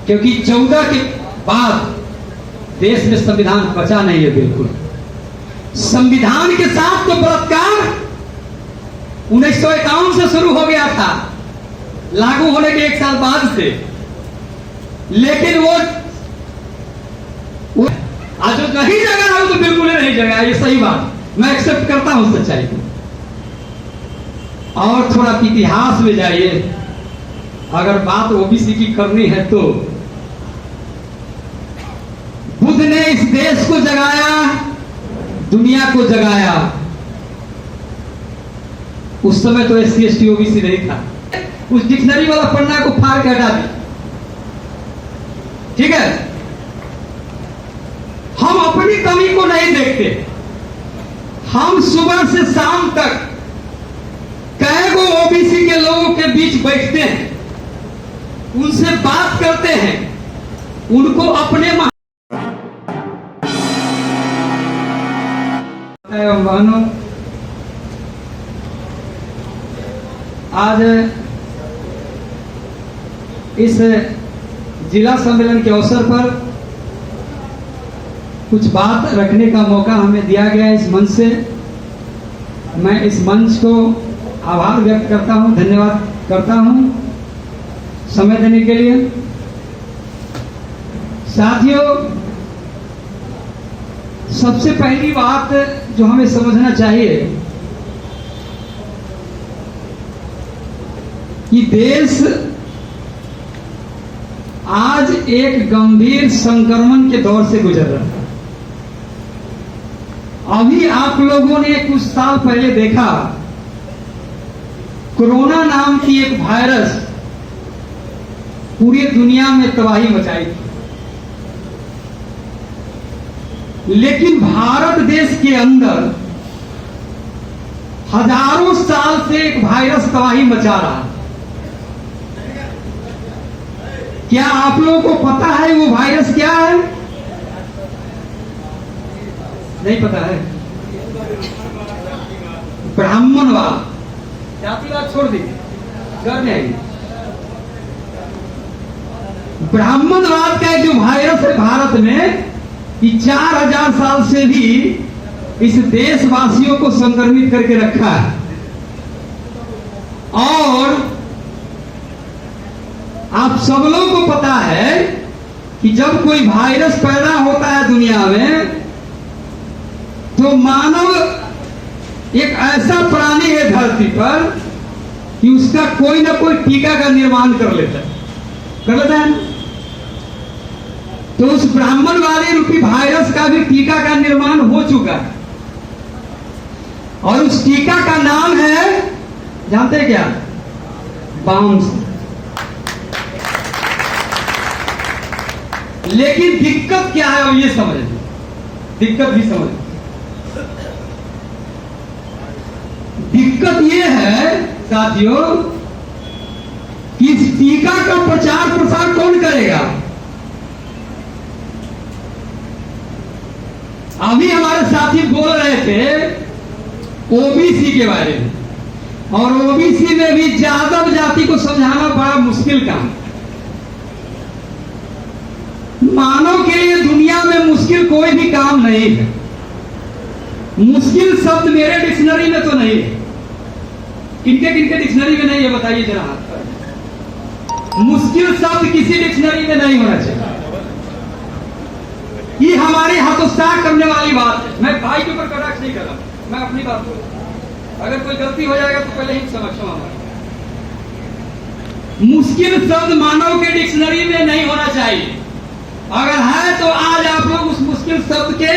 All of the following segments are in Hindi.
क्योंकि 14 के बाद देश में संविधान बचा नहीं है। बिल्कुल संविधान के साथ तो बलात्कार 1951 से शुरू हो गया था, लागू होने के 1 साल बाद से, लेकिन वो आज जो नहीं जगा रहा हूं तो बिल्कुल ही नहीं जगा। ये सही बात, मैं एक्सेप्ट करता हूं सच्चाई को। और थोड़ा इतिहास में जाइए, अगर बात ओबीसी की करनी है तो बुद्ध ने इस देश को जगाया, दुनिया को जगाया। उस समय तो SC ST OBC नहीं था। उस डिक्शनरी वाला पन्ना को फाड़ के हटा दी, ठीक है। हम अपनी कमी को नहीं देखते। हम सुबह से शाम तक कई गो ओबीसी के लोगों के बीच बैठते हैं, उनसे बात करते हैं, उनको अपने बहनों, आज इस जिला सम्मेलन के अवसर पर कुछ बात रखने का मौका हमें दिया गया इस मंच से। मैं इस मंच को आभार व्यक्त करता हूं, धन्यवाद करता हूं समय देने के लिए। साथियों, सबसे पहली बात जो हमें समझना चाहिए कि देश आज एक गंभीर संक्रमण के दौर से गुजर रहा है। अभी आप लोगों ने कुछ साल पहले देखा, कोरोना नाम की एक वायरस पूरी दुनिया में तबाही मचाई थी, लेकिन भारत देश के अंदर हजारों साल से एक वायरस तबाही मचा रहा है। क्या आप लोगों को पता है वो वायरस क्या है? नहीं पता है? ब्राह्मणवाद। जातिवाद छोड़ दी, डर नहीं। ब्राह्मणवाद का जो वायरस है भारत में, कि 4000 साल से भी इस देशवासियों को संक्रमित करके रखा है। और आप सब लोगों को पता है कि जब कोई वायरस पैदा होता है दुनिया में, तो मानव एक ऐसा प्राणी है धरती पर कि उसका कोई ना कोई टीका का निर्माण कर लेता है। तो उस ब्राह्मण वाले रूपी वायरस का भी टीका का निर्माण हो चुका है, और उस टीका का नाम है, जानते हैं क्या? बाउंस। लेकिन दिक्कत क्या है, अब ये समझ, दिक्कत भी समझ। दिक्कत ये है साथियों कि इस टीका का प्रचार प्रसार कौन करेगा? अभी हमारे साथी बोल रहे थे ओबीसी के बारे में, और ओबीसी में भी यादव जाति को समझाना बड़ा मुश्किल काम। मानव के लिए दुनिया में मुश्किल कोई भी काम नहीं है। मुश्किल शब्द मेरे डिक्शनरी में तो नहीं है। किनके किनके डिक्शनरी में नहीं है बताइए जरा हाथ। मुश्किल शब्द किसी डिक्शनरी में नहीं होना चाहिए। ये हमारे हतोत्साह करने वाली बात है। मैं भाई के ऊपर कटाक्ष नहीं कर रहा, मैं अपनी बात बोल रहा हूं। अगर कोई गलती हो जाएगा तो पहले ही समझो। मुश्किल शब्द मानव के डिक्शनरी में नहीं होना चाहिए। अगर है तो आज आप लोग उस मुश्किल शब्द के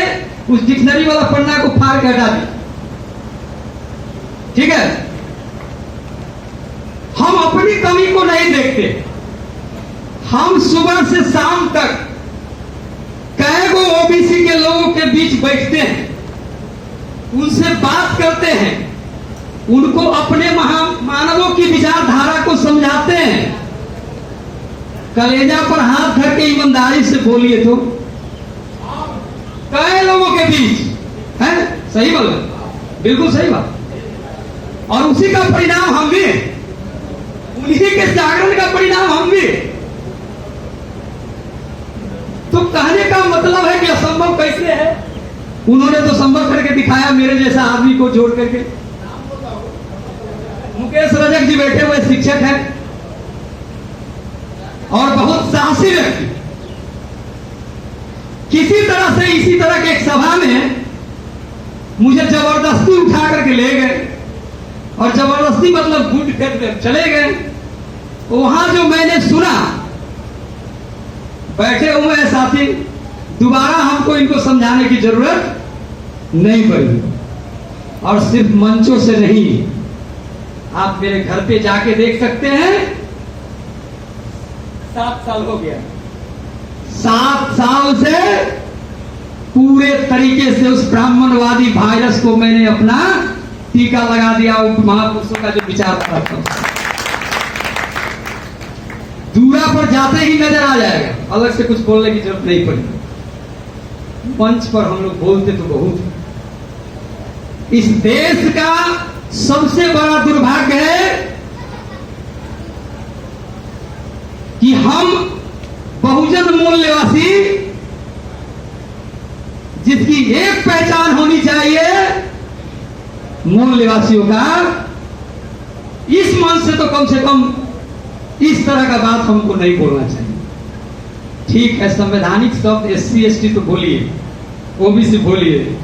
उस डिक्शनरी वाला पन्ना को फाड़ के हटा दें, ठीक है। हम अपनी कमी को नहीं देखते। हम सुबह से शाम तक कई गो ओबीसी के लोगों के बीच बैठते हैं, उनसे बात करते हैं, उनको अपने मानवों की विचारधारा को समझाते हैं। कलेजा पर हाथ धर के ईमानदारी से बोलिए तो कई लोगों के बीच है। सही बोल, बिल्कुल सही बात। और उसी का परिणाम हम भी, उन्हीं के जागरण का परिणाम हम भी। तो कहने का मतलब है कि असंभव कैसे है? उन्होंने तो संभव करके दिखाया, मेरे जैसा आदमी को जोड़ करके। मुकेश रजक जी बैठे हुए शिक्षक हैं और बहुत साहसी व्यक्ति। किसी तरह से इसी तरह के एक सभा में मुझे जबरदस्ती उठा करके ले गए, और जबरदस्ती मतलब गुड कर चले गए। वहां जो मैंने सुना, बैठे हुए हैं साथी, दोबारा हमको इनको समझाने की जरूरत नहीं पड़ी। और सिर्फ मंचों से नहीं, आप मेरे घर पे जाके देख सकते हैं। 7 साल हो गया, 7 साल से पूरे तरीके से उस ब्राह्मणवादी वायरस को मैंने अपना टीका लगा दिया। महापुरुषों का जो विचार था, दूरा पर जाते ही नजर आ जाएगा, अलग से कुछ बोलने की जरूरत नहीं पड़ी। मंच पर हम लोग बोलते तो बहुत। इस देश का सबसे बड़ा दुर्भाग्य है कि हम बहुजन मूल निवासी, जिसकी एक पहचान होनी चाहिए मूल निवासियों का, इस मंच से तो कम से कम इस तरह का बात हमको नहीं बोलना चाहिए। ठीक है, संवैधानिक शब्द SC ST तो बोलिए, OBC बोलिए,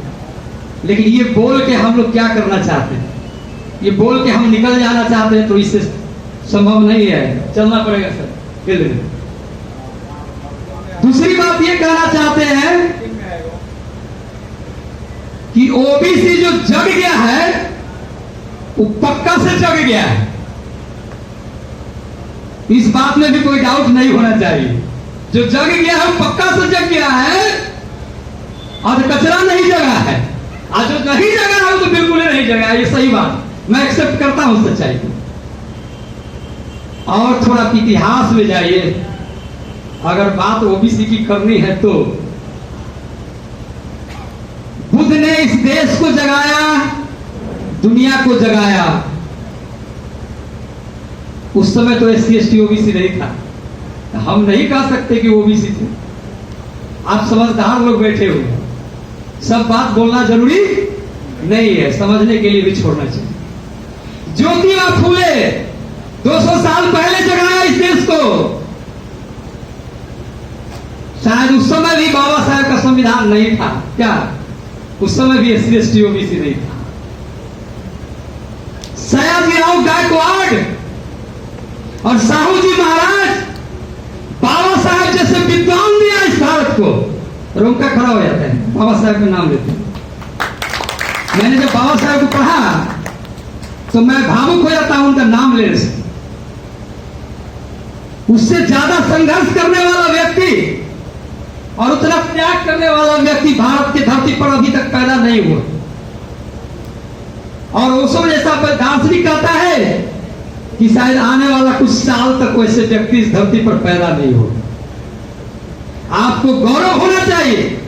लेकिन ये बोल के हम लोग क्या करना चाहते हैं? ये बोल के हम निकल जाना चाहते हैं तो इससे संभव नहीं है, चलना पड़ेगा सर। दूसरी बात ये कहना चाहते हैं कि OBC जो जग गया है वो पक्का से जग गया है, इस बात में भी कोई डाउट नहीं होना चाहिए। जो जग गया है पक्का से जग गया है, और कचरा नहीं जगा है। आज जो नहीं जगा है तो बिल्कुल ही नहीं जगा है, ये सही बात, मैं एक्सेप्ट करता हूं सच्चाई को। और थोड़ा इतिहास में जाइए, अगर बात OBC की करनी है तो बुद्ध ने इस देश को जगाया, दुनिया को जगाया। उस समय तो SC ST OBC नहीं था, हम नहीं कह सकते कि OBC थे। आप समझदार लोग बैठे हुए, सब बात बोलना जरूरी नहीं है, समझने के लिए भी छोड़ना चाहिए। ज्योतिबा फूले 200 साल पहले जगाया इस देश को। शायद उस समय भी बाबा साहब का संविधान नहीं था क्या? उस समय भी SC ST OBC नहीं था। सयाजीराव गायकवाड़ और साहू जी महाराज, बाबा साहब जैसे विद्वान दिया इस भारत को। रोका खड़ा हो जाता है, बाबा साहब का नाम लेते हैं। मैंने जब बाबा साहब को पढ़ा तो मैं भावुक हो जाता हूं उनका नाम लेने से। उससे ज्यादा संघर्ष करने वाला व्यक्ति और उतना त्याग करने वाला व्यक्ति भारत की धरती पर अभी तक पैदा नहीं हुआ। और ओशो जैसा दार्शनिक कहता है कि शायद आने वाला कुछ साल तक वैसे व्यक्ति इस धरती पर पैदा नहीं हो। आपको गौरव होना चाहिए।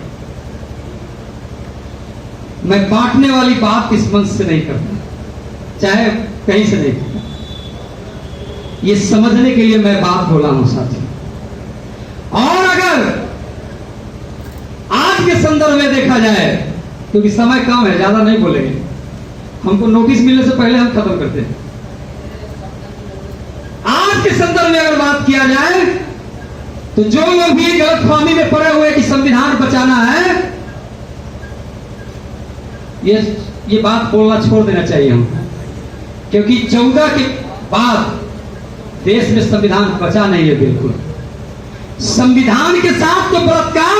मैं बांटने वाली बात इस मंच से नहीं करता, चाहे कहीं से नहीं करता। ये समझने के लिए मैं बात बोला हूं साथी। और अगर आज के संदर्भ में देखा जाए, क्योंकि समय कम है, ज्यादा नहीं बोलेंगे, हमको नोटिस मिलने से पहले हम खत्म करते हैं। आज के संदर्भ में अगर बात किया जाए तो जो लोग भी गलतफहमी में पड़े हुए कि संविधान बचाना है, ये बात बोलना छोड़ देना चाहिए हम, क्योंकि 14 के बाद देश में संविधान बचा नहीं है बिल्कुल। संविधान के साथ तो बलात्कार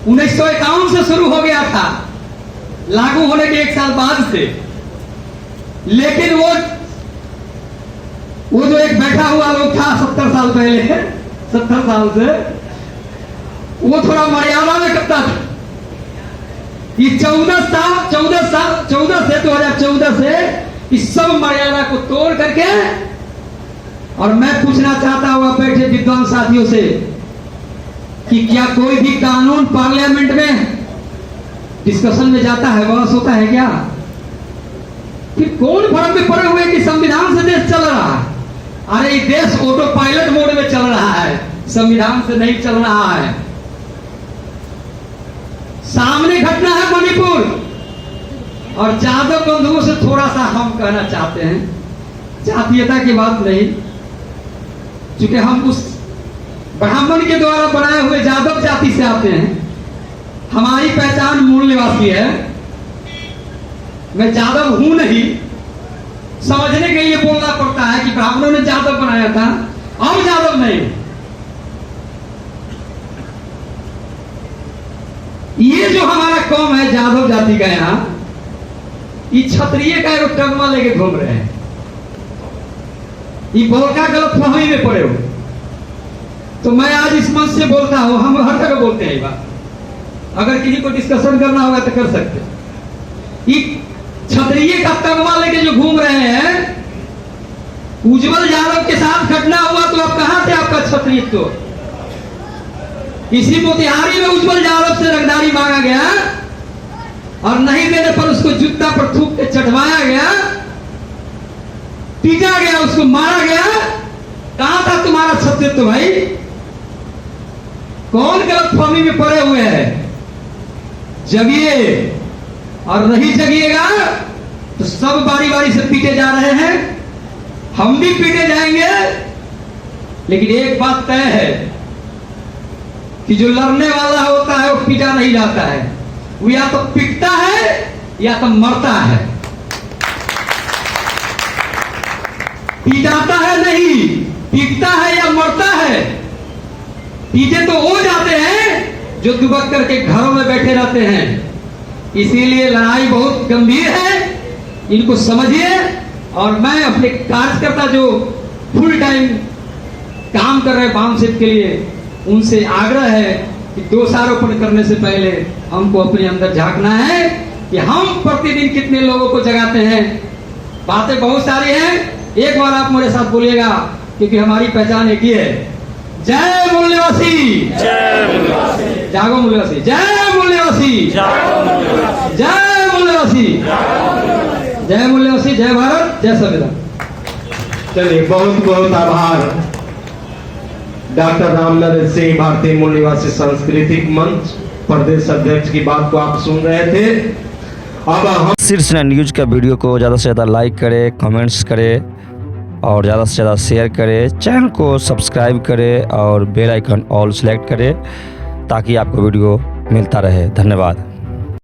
1951 से शुरू हो गया था, लागू होने के 1 साल बाद से। लेकिन वो जो एक बैठा हुआ लोग था 70 साल पहले, 70 साल से, वो थोड़ा मर्यादा में करता था। ये 2014 से इस सब मर्यादा को तोड़ करके, और मैं पूछना चाहता हूं बैठे विद्वान साथियों से कि क्या कोई भी कानून पार्लियामेंट में डिस्कशन में जाता है, बहस होता है क्या? फिर कौन भ्रम में पड़े हुए कि संविधान से देश चल रहा है? अरे ये देश ऑटो पायलट मोड में चल रहा है, संविधान से नहीं चल रहा है। सामने घटना है मणिपुर, और जादव बंधुओं से थोड़ा सा हम कहना चाहते हैं, जातीयता की बात नहीं, क्योंकि हम उस ब्राह्मण के द्वारा बनाए हुए जादव जाति से आते हैं। हमारी पहचान मूल निवासी है। मैं जादव हूं नहीं, समझने के लिए बोलना पड़ता है कि ब्राह्मणों ने जादव बनाया था, अब जादव नहीं। ये जो हमारा कौम है जादव जाति का, यहां ये क्षत्रिय का एक टगमा लेके घूम रहे हैं। ये बोलका गलत फहमी में पड़े हो। तो मैं आज इस मंच से बोलता हूं, हम हर जगह बोलते हैं ये बात, अगर किसी को डिस्कशन करना होगा तो कर सकते। ये क्षत्रिय का तगमा लेके जो घूम रहे हैं, उज्जवल यादव के साथ घटना हुआ तो अब कहां थे आपका क्षत्रियत्व? इसी मोतिहारी में उज्जवल यादव से रंगदारी मांगा गया, और नहीं देने पर उसको जूता पर थूक के चढ़वाया गया, पीटा गया, उसको मारा गया। कहां था तुम्हारा क्षत्रियत्व भाई? कौन गलत फहमी में पड़े हुए हैं? जगिए, और नहीं जगिएगा तो सब बारी बारी से पीटे जा रहे हैं, हम भी पीटे जाएंगे। लेकिन एक बात तय है कि जो लड़ने वाला होता है वो पीटा नहीं जाता है, वो या तो पिटता है या तो मरता है। पीटाता है नहीं, पीटता है या मरता है। पीटे तो वो जाते हैं जो दुबक करके घरों में बैठे रहते हैं। इसीलिए लड़ाई बहुत गंभीर है, इनको समझिए। और मैं अपने कार्यकर्ता जो फुल टाइम काम कर रहे हैं बामसेट के लिए, उनसे आग्रह है कि दोषारोपण करने से पहले हमको अपने अंदर झांकना है कि हम प्रतिदिन कितने लोगों को जगाते हैं। बातें बहुत सारी हैं, एक बार आप मेरे साथ बोलिएगा, क्योंकि हमारी पहचान एक ही है। जय मूल्यवासी, जागो मूल्यवासी, जय मूल्यवासी, जय मूल्यवासी, जय मूल्यवासी, जय भारत, जय संविधान। चलिए, बहुत बहुत आभार डॉक्टर रामनरेश सिंह, भारतीय मूल निवासी सांस्कृतिक मंच प्रदेश अध्यक्ष की बात को आप सुन रहे थे। अब हम शीर्ष न्यूज का वीडियो को ज़्यादा से ज़्यादा लाइक करें, कमेंट्स करें और ज़्यादा से ज़्यादा शेयर करें। चैनल को सब्सक्राइब करें और बेल आइकन ऑल सेलेक्ट करें ताकि आपको वीडियो मिलता रहे। धन्यवाद।